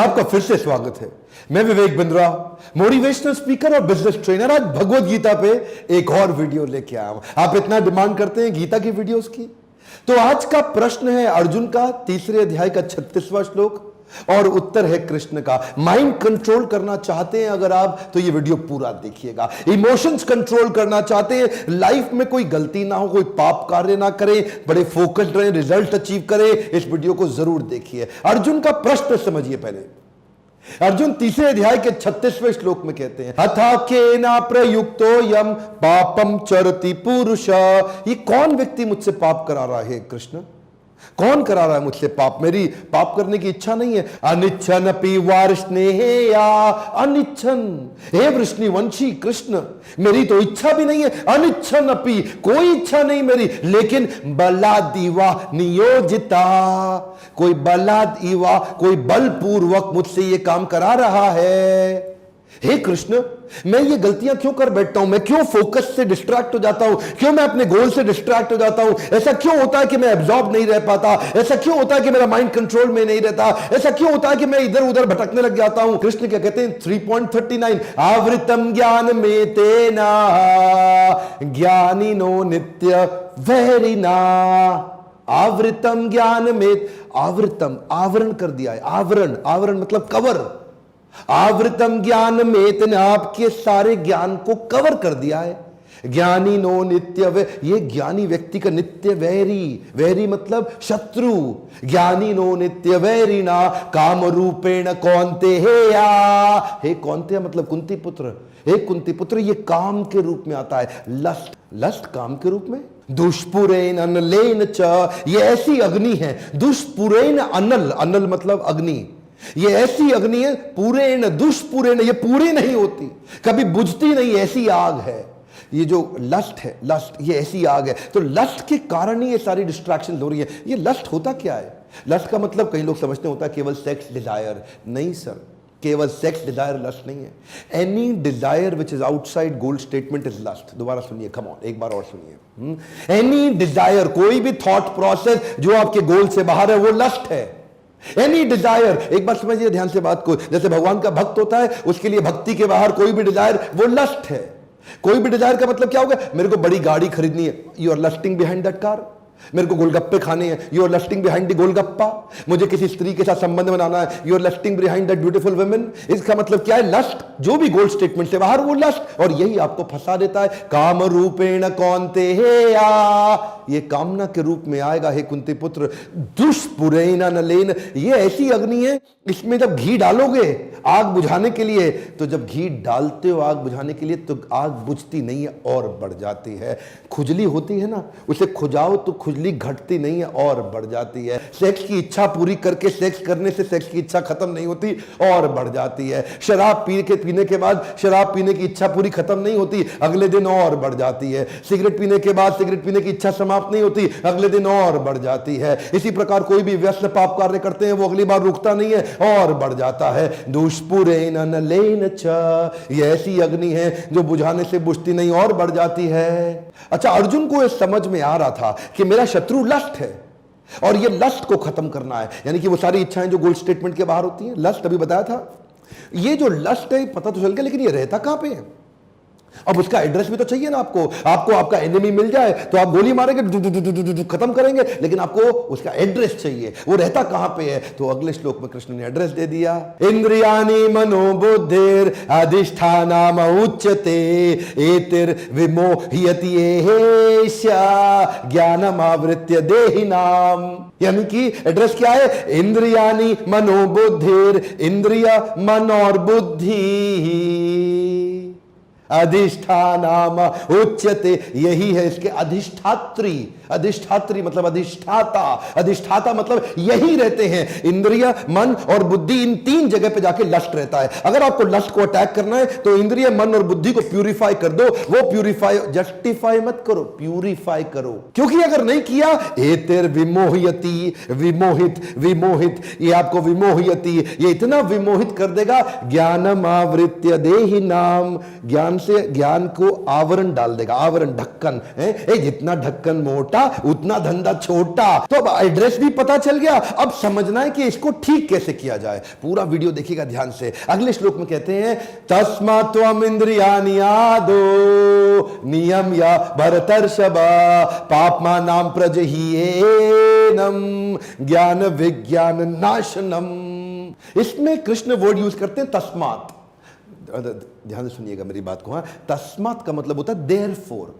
आपका फिर से स्वागत है। मैं विवेक बिंद्रा, मोटिवेशनल स्पीकर और बिजनेस ट्रेनर। आज भगवत गीता पे एक और वीडियो लेके आया हूं। आप इतना डिमांड करते हैं गीता की वीडियोस की, तो आज का प्रश्न है अर्जुन का, तीसरे अध्याय का 36वां श्लोक, और उत्तर है कृष्ण का। माइंड कंट्रोल करना चाहते हैं अगर आप, तो ये वीडियो पूरा देखिएगा। इमोशंस कंट्रोल करना चाहते हैं, लाइफ में कोई गलती ना हो, कोई पाप कार्य ना करें, बड़े फोकस्ड रहें, रिजल्ट अचीव करें, इस वीडियो को जरूर देखिए। अर्जुन का प्रश्न समझिए पहले। अर्जुन तीसरे अध्याय के 36वें श्लोक में कहते हैं, अथा केना प्रयुक्तो यम पापम चरति पुरुष। ये कौन व्यक्ति मुझसे पाप करा रहा है कृष्ण? कौन करा रहा है मुझसे पाप? मेरी पाप करने की इच्छा नहीं है। अनिच्छन अपि वार्ष्णेया, अनिच्छन, हे वृष्णिवंशी कृष्ण, मेरी तो इच्छा भी नहीं है। अनिच्छन अपि, कोई इच्छा नहीं मेरी, लेकिन बलादिवा नियोजिता, कोई बलादिवा, कोई बलपूर्वक मुझसे ये काम करा रहा है। हे कृष्ण, मैं ये गलतियां क्यों कर बैठता हूं? मैं क्यों फोकस से डिस्ट्रैक्ट हो जाता हूं? क्यों मैं अपने गोल से डिस्ट्रैक्ट हो जाता हूं? ऐसा क्यों होता है कि मैं एब्जॉर्ब नहीं रह पाता? ऐसा क्यों होता है कि मेरा माइंड कंट्रोल में नहीं रहता? ऐसा क्यों होता है कि मैं इधर उधर भटकने लग जाता हूं? कृष्ण क्या कहते हैं 3.39, आवृतम ज्ञान में तेना ज्ञानिनो नित्य वैरिना। आवृतम ज्ञान में, आवृतम आवरण कर दिया है। आवरण, आवरण मतलब कवर। आवृतम ज्ञान में तेने आपके सारे ज्ञान को कवर कर दिया है। ज्ञानी नो नित्य वे, ये ज्ञानी व्यक्ति का नित्य वैरी, वैरी मतलब शत्रु। ज्ञानी नो नित्य वैरी ना काम रूपेण कौन्ते हे या, हे कौन्ते मतलब कुंती पुत्र, हे कुंती पुत्र, ये काम के रूप में आता है। लस्ट, लस्ट काम के रूप में। दुष्पुरेन अनलेन च, ये ऐसी अग्नि है। दुष्पुरेन अनल, अनल मतलब अग्नि, ये ऐसी अग्नि है, पूरेण दुष्पुरेण, ये पूरी नहीं होती, कभी बुझती नहीं, ऐसी आग है। ये जो लस्ट है, लस्ट, ये ऐसी आग है। तो लस्ट के कारण ही ये सारी डिस्ट्रैक्शन हो रही है। ये लस्ट होता क्या है? लस्ट का मतलब कई लोग समझते होता है केवल सेक्स डिजायर। नहीं सर, केवल सेक्स डिजायर लस्ट नहीं है। Any desire which is outside goal statement is lust. दोबारा सुनिए, कम ऑन, एक बार और सुनिए। एनी डिजायर, कोई भी थॉट प्रोसेस जो आपके गोल से बाहर है, वो लस्ट है। एनी डिजायर, एक बार समझिए ध्यान से बात को, जैसे भगवान का भक्त होता है, उसके लिए भक्ति के बाहर कोई भी डिजायर वो लस्ट है। कोई भी डिजायर का मतलब क्या होगा? मेरे को बड़ी गाड़ी खरीदनी है, you are lusting behind that car. मेरे को गोलगप्पे खाने हैं, you are lusting behind the golgappa. मुझे किसी स्त्री के साथ संबंध बनाना है, you are lusting behind that beautiful women. इसका मतलब क्या है? लस्ट, जो भी गोल स्टेटमेंट से बाहर वो लस्ट, और यही आपको फंसा देता है। काम रूपेण कौन्ते हे या, ये कामना के रूप में आएगा हे कुंती पुत्र। दुष्पुरेन नलेन, ये ऐसी अग्नि है, इसमें जब घी डालोगे आग बुझाने के लिए, तो जब घी डालते हो आग बुझाने के लिए, तो आग बुझती नहीं है और बढ़ जाती है। खुजली होती है ना, उसे खुजाओ तो खुजली घटती नहीं है और बढ़ जाती है। सेक्स की इच्छा पूरी करके सेक्स करने से सेक्स की इच्छा खत्म नहीं होती और बढ़ जाती है। शराब पीने के बाद शराब पीने की इच्छा पूरी खत्म नहीं होती, अगले दिन और बढ़ जाती है। सिगरेट पीने के बाद सिगरेट पीने की इच्छा समाप्त नहीं होती, अगले दिन और बढ़ जाती है। इसी प्रकार कोई भी व्यस्त पाप कार्य करते हैं, वो अगली बार रुकता नहीं है और बढ़ जाता है। दुष्पुरेन अनलेन च, ये ऐसी अग्नि है जो बुझाने से बुझती नहीं और बढ़ जाती है। अच्छा, अर्जुन को यह समझ में आ रहा था कि मेरा शत्रु लस्ट है और ये लस्ट को खत्म करना है, यानी कि वो सारी इच्छाएं जो गोल स्टेटमेंट के बाहर होती हैं। लस्ट अभी बताया था, ये जो लस्ट है पता तो चल गया, लेकिन ये रहता कहां पे है? अब उसका एड्रेस भी तो चाहिए ना आपको। आपको आपका एनिमी मिल जाए तो आप गोली मारेंगे, खत्म करेंगे, लेकिन आपको उसका एड्रेस चाहिए। वो रहता कहां पे है? तो अगले श्लोक में कृष्ण ने एड्रेस दे दिया। इंद्रियाणि मनोबुद्धिर अधिष्ठानम उच्यते एतिर विमोह्यति एषा ज्ञानम आवृत्य देहिनाम। यानी कि एड्रेस क्या है? इंद्रियाणि मनोबुद्धिर, इंद्रिय मन और बुद्धि, अधिष्ठानाम उच्यते, यही है इसके अधिष्ठात्री। अधिष्ठात्री मतलब अधिष्ठाता, अधिष्ठाता मतलब यही रहते हैं। इंद्रिय, मन और बुद्धि, इन तीन जगह पे जाके लस्ट रहता है। अगर आपको लस्ट को अटैक करना है तो इंद्रिय, मन और बुद्धि को प्यूरिफाई कर दो। वो प्यूरिफाई, जस्टिफाई मत करो, प्यूरिफाई करो, क्योंकि अगर नहीं किया, एतिर विमोहयति, विमोहित, विमोहित, ये आपको विमोहयति, ये इतना विमोहित कर देगा। ज्ञानम आवृत्य देहि नाम, ज्ञान से ज्ञान को आवरण डाल देगा। आवरण, ढक्कन है, जितना ढक्कन मोटा मोटा उतना धंधा छोटा। तो अब एड्रेस भी पता चल गया, अब समझना है कि इसको ठीक कैसे किया जाए। पूरा वीडियो देखिएगा ध्यान से। अगले श्लोक में कहते हैं तस्मात् त्वम् इंद्रियाणि आदो नियम या भरतर्षभ पाप्मानां प्रजह्येनम ज्ञान विज्ञान नाशनम। इसमें कृष्ण वर्ड यूज करते हैं तस्मात्। ध्यान से सुनिएगा मेरी बात को। तस्मात् का मतलब होता है देयरफॉर।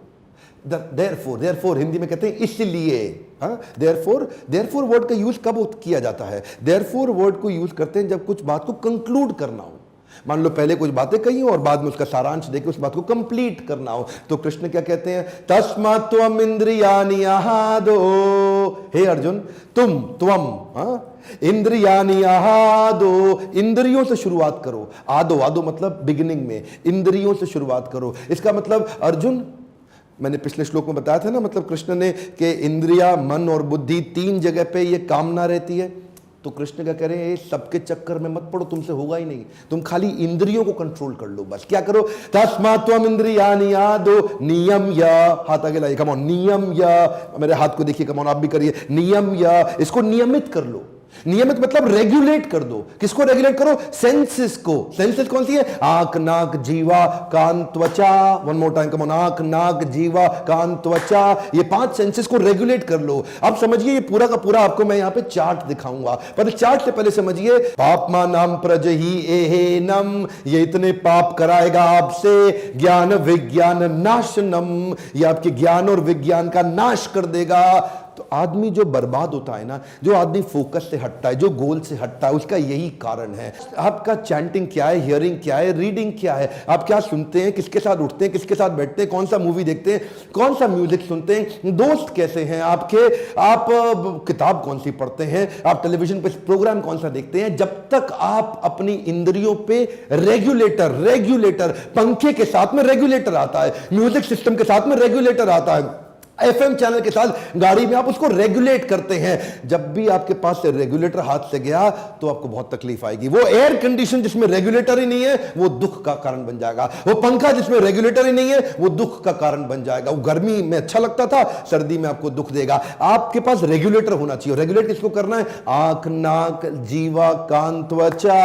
देयरफॉर हिंदी में कहते हैं इसलिए। देयरफॉर वर्ड का यूज कब किया जाता है? देयरफॉर वर्ड को यूज करते हैं जब कुछ बात को कंक्लूड करना हो। मान लो पहले कुछ बातें कही और बाद में उसका सारांश देके उस बात को कंप्लीट करना हो, तो कृष्ण क्या कहते हैं? तस्मात् त्वम् इंद्रियाणि आदो। हे अर्जुन, तुम इंद्रियाणि आदो, इंद्रियों से शुरुआत करो। आदो मतलब बिगिनिंग में, इंद्रियों से शुरुआत करो। इसका मतलब अर्जुन, मैंने पिछले श्लोक में बताया था ना, मतलब कृष्ण ने कि इंद्रिया, मन और बुद्धि तीन जगह पे ये कामना रहती है। तो कृष्ण क्या कह रहे हैं? सबके चक्कर में मत पड़ो, तुमसे होगा ही नहीं। तुम खाली इंद्रियों को कंट्रोल कर लो बस। क्या करो? तस्मात् त्वम् इंद्रियाणि आदो नियम या, हाथ आगे लाइए, कम ऑन, नियम या, मेरे हाथ को देखिए, कम ऑन, आप भी करिए, नियम या, इसको नियमित कर लो। नियमित मतलब रेगुलेट कर दो। किसको रेगुलेट करो? सेंसेस को। सेंसेस कौन सी है? आंख, नाक, जीवा, कान, त्वचा। One more time, come on, आंख, नाक, जीवा, कान, त्वचा, ये 5 सेंसेस को रेगुलेट कर लो। अब समझिए ये पूरा का पूरा आपको मैं यहां पे चार्ट दिखाऊंगा, पर चार्ट से पहले समझिए पाप्मानां प्रजह्येनम, ये इतने पाप कराएगा आपसे। ज्ञान विज्ञान नाशनम, ये आपके ज्ञान और विज्ञान का नाश कर देगा। तो आदमी जो बर्बाद होता है ना, जो आदमी फोकस से हटता है, जो गोल से हटता है, उसका यही कारण है। आपका चैंटिंग क्या है, हियरिंग क्या है, रीडिंग क्या है, आप क्या सुनते हैं, किसके साथ उठते हैं, किसके साथ बैठते हैं, कौन सा मूवी देखते हैं, कौन सा म्यूजिक सुनते हैं, दोस्त कैसे हैं आपके, आप किताब कौन सी पढ़ते हैं, आप टेलीविजन पे प्रोग्राम कौन सा देखते हैं। जब तक आप अपनी इंद्रियों पे रेगुलेटर, पंखे के साथ में रेगुलेटर आता है, म्यूजिक सिस्टम के साथ में रेगुलेटर आता है, एफएम चैनल के साथ गाड़ी में आप उसको रेगुलेट करते हैं। जब भी आपके पास से रेगुलेटर हाथ से गया तो आपको बहुत तकलीफ आएगी। वो एयर कंडीशन जिसमें रेगुलेटर ही नहीं है वो दुख का कारण बन जाएगा। वो पंखा जिसमें रेगुलेटर ही नहीं है वो दुख का कारण बन जाएगा। वो गर्मी में अच्छा लगता था, सर्दी में आपको दुख देगा। आपके पास रेगुलेटर होना चाहिए। रेगुलेट किसको करना है? आंख, नाक, जीवा, कान, त्वचा।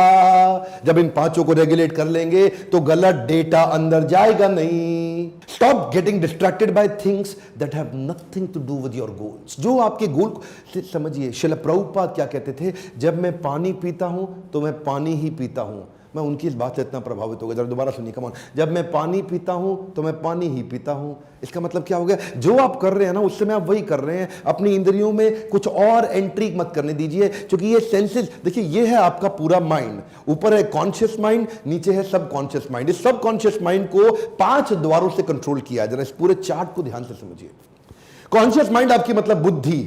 जब इन 5 को रेगुलेट कर लेंगे तो गलत डेटा अंदर जाएगा नहीं। Stop getting distracted by things that have nothing to do with your goals। जो आपके गोल से समझिए। श्रील प्रभुपाद क्या कहते थे? जब मैं पानी पीता हूं तो मैं पानी ही पीता हूं। मैं उनकी इस बात से इतना प्रभावित हो गया। जरा दोबारा सुनिए, कम ऑन। जब मैं पानी पीता हूं तो मैं पानी ही पीता हूं। इसका मतलब क्या हो गया? जो आप कर रहे हैं ना उस समय आप वही कर रहे हैं। अपनी इंद्रियों में कुछ और एंट्री मत करने दीजिए, क्योंकि ये सेंसेस, देखिए ये है आपका पूरा माइंड। ऊपर है कॉन्शियस माइंड, नीचे है सबकॉन्शियस माइंड। इस सबकॉन्शियस माइंड को 5 द्वारों से कंट्रोल किया। जरा इस पूरे चार्ट को ध्यान से समझिए। कॉन्शियस माइंड आपकी मतलब बुद्धि,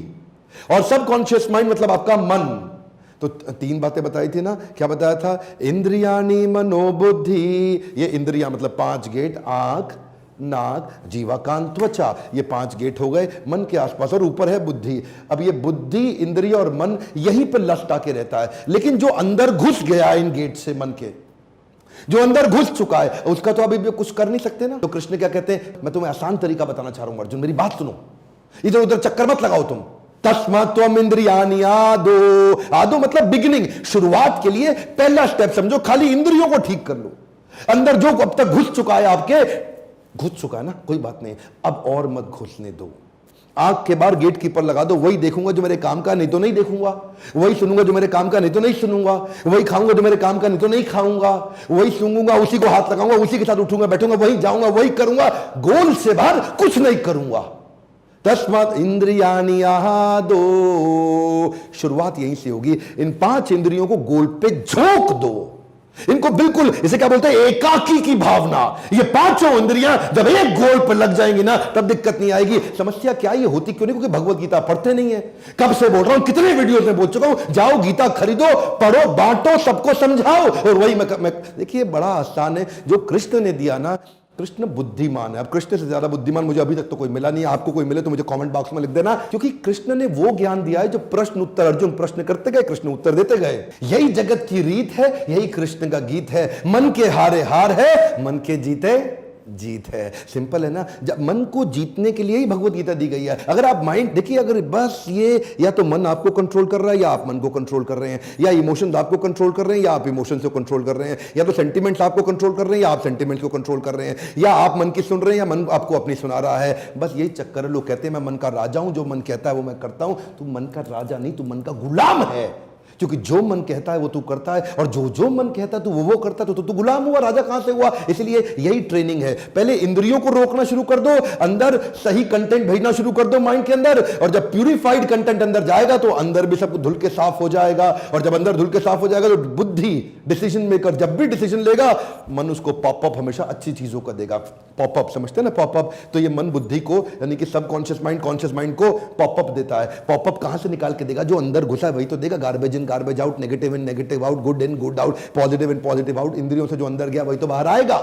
और सबकॉन्शियस माइंड मतलब आपका मन। तो 3 बातें बताई थी ना, क्या बताया था? इंद्रियाणि मनोबुद्धि। ये इंद्रिया मतलब 5 गेट, आंख, नाक, जीवा, कान, त्वचा, ये 5 गेट हो गए मन के आसपास, और ऊपर है बुद्धि। अब ये बुद्धि, इंद्रिय और मन यहीं पर लस्ट आके रहता है। लेकिन जो अंदर घुस गया इन गेट से, मन के जो अंदर घुस चुका है, उसका तो अभी भी कुछ कर नहीं सकते ना। तो कृष्ण क्या कहते हैं? मैं तुम्हें आसान तरीका बताना चाह रहा हूं अर्जुन, मेरी बात सुनो, इधर उधर चक्कर मत लगाओ तुम। तस्मात् त्वम् इंद्रियाणि आदो। आदो मतलब बिगिनिंग, शुरुआत के लिए पहला स्टेप समझो। खाली इंद्रियों को ठीक कर लो। अंदर जो अब तक घुस चुका है आपके, घुस चुका है ना, कोई बात नहीं, अब और मत घुसने दो। आंख के बाहर गेट कीपर लगा दो। वही देखूंगा जो मेरे काम का, नहीं तो नहीं देखूंगा। वही सुनूंगा जो मेरे काम का, नहीं तो नहीं सुनूंगा। वही खाऊंगा जो मेरे काम का, नहीं तो नहीं खाऊंगा। वही सूंघूंगा, उसी को हाथ लगाऊंगा, उसी के साथ उठूंगा, बैठूंगा, वही जाऊंगा, वही करूंगा। गोल से बाहर कुछ नहीं करूंगा। तस्मात् इंद्रियाणि आदो। शुरुआत यहीं से होगी। इन 5 इंद्रियों को गोल पे झोंक दो। इनको बिल्कुल, इसे क्या बोलते हैं? एकाकी की भावना। ये 5 इंद्रियां जब एक गोल पर लग जाएंगी ना, तब दिक्कत नहीं आएगी। समस्या क्या ये होती क्यों नहीं? क्योंकि भगवत गीता पढ़ते नहीं है। कब से बोल रहा हूं, कितने वीडियो में बोल चुका हूं, जाओ गीता खरीदो, पढ़ो, बांटो, सबको समझाओ। और वही मैं देखिए, बड़ा आसान है जो कृष्ण ने दिया ना। कृष्ण बुद्धिमान है। अब कृष्ण से ज्यादा बुद्धिमान मुझे अभी तक तो कोई मिला नहीं है। आपको कोई मिले तो मुझे कमेंट बॉक्स में लिख देना, क्योंकि कृष्ण ने वो ज्ञान दिया है जो प्रश्न उत्तर, अर्जुन प्रश्न करते गए, कृष्ण उत्तर देते गए। यही जगत की रीत है, यही कृष्ण का गीत है। मन के हारे हार है, मन के जीते जीत है। सिंपल है ना। जब मन को जीतने के लिए ही भगवत गीता दी गई है। अगर आप माइंड देखिए, अगर बस ये या तो मन आपको कंट्रोल कर रहा है या आप मन को कंट्रोल कर रहे हैं, या इमोशंस आपको कंट्रोल कर रहे हैं या आप इमोशंस को कंट्रोल कर रहे हैं, या तो सेंटिमेंट्स आपको कंट्रोल कर रहे हैं या आप सेंटिमेंट्स को कंट्रोल कर रहे हैं, या आप मन की सुन रहे हैं या मन आपको अपनी सुना रहा है। बस यही चक्कर है। लोग कहते हैं मैं मन का राजा हूं, जो मन कहता है वो मैं करता हूं। तू मन का राजा नहीं, तू मन का गुलाम है। क्योंकि जो मन कहता है वो तू करता है, और जो जो मन कहता है तू वो करता है, तो तू गुलाम हुआ, राजा कहां से हुआ। इसलिए यही ट्रेनिंग है। पहले इंद्रियों को रोकना शुरू कर दो, अंदर सही कंटेंट भेजना शुरू कर दो माइंड के अंदर, और जब प्यूरिफाइड कंटेंट अंदर जाएगा तो अंदर भी सब धुल के साफ हो जाएगा। और जब अंदर धुल के साफ हो जाएगा तो बुद्धि, डिसीजन मेकर जब भी डिसीजन लेगा, मन उसको पॉपअप हमेशा अच्छी चीजों का देगा। पॉपअप समझते हैं ना, पॉपअप। तो ये मन बुद्धि को, यानी कि सबकॉन्शियस माइंड कॉन्शियस माइंड को पॉपअप देता है। पॉपअप कहां से निकाल के देगा? जो अंदर घुसा है वही तो देगा। Garbage in garbage out, negative in negative out, good in good out, positive in positive out. इंद्रियों से जो अंदर गया वही तो बाहर आएगा।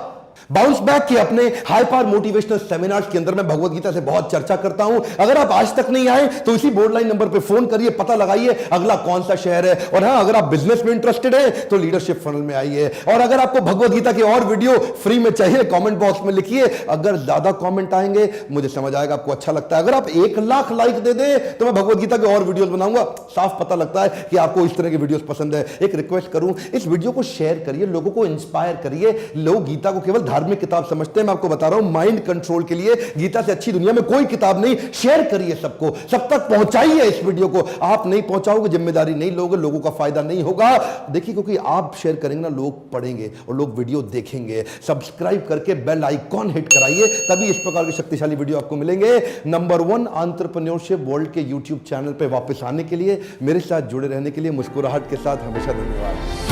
बाउंस बैक के अपने हाई पावर मोटिवेशनल सेमिनार्स के अंदर मैं भगवत गीता से बहुत चर्चा करता हूं। अगर आप आज तक नहीं आए तो इसी बोर्ड लाइन नंबर पे फोन करिए, पता लगाइए अगला कौन सा शहर है। और हां, अगर आप बिजनेस में इंटरेस्टेड हैं तो लीडरशिप फनल में आइए। और अगर आपको भगवत गीता के और वीडियो फ्री में चाहिए, कमेंट बॉक्स में लिखिए। अगर ज्यादा कमेंट आएंगे मुझे समझ आएगा आपको अच्छा लगता है। अगर आप 1 लाख लाइक दे दें तो मैं भगवत गीता के और वीडियोस बनाऊंगा। साफ पता लगता है कि आपको इस तरह के वीडियोस पसंद है। एक रिक्वेस्ट करूं, इस वीडियो को शेयर करिए, लोगों को इंस्पायर करिए। लोग गीता को केवल धार्मिक किताब समझते हैं। मैं आपको बता रहा हूं, माइंड कंट्रोल के लिए गीता से अच्छी दुनिया में कोई किताब नहीं। शेयर करिए, सबको सब तक पहुंचाइए इस वीडियो को। आप नहीं पहुंचाओगे, जिम्मेदारी नहीं लोगे, लोगों का फायदा नहीं होगा। देखिए, क्योंकि आप शेयर करेंगे ना, लोग पढ़ेंगे और लोग वीडियो देखेंगे। सब्सक्राइब करके बेल आइकॉन हिट कराइए, तभी इस प्रकार के शक्तिशाली वीडियो आपको मिलेंगे। नंबर 1 एंटरप्रेन्योरशिप वर्ल्ड के यूट्यूब चैनल पे वापस आने के लिए, मेरे साथ जुड़े रहने के लिए, मुस्कुराहट के साथ हमेशा धन्यवाद।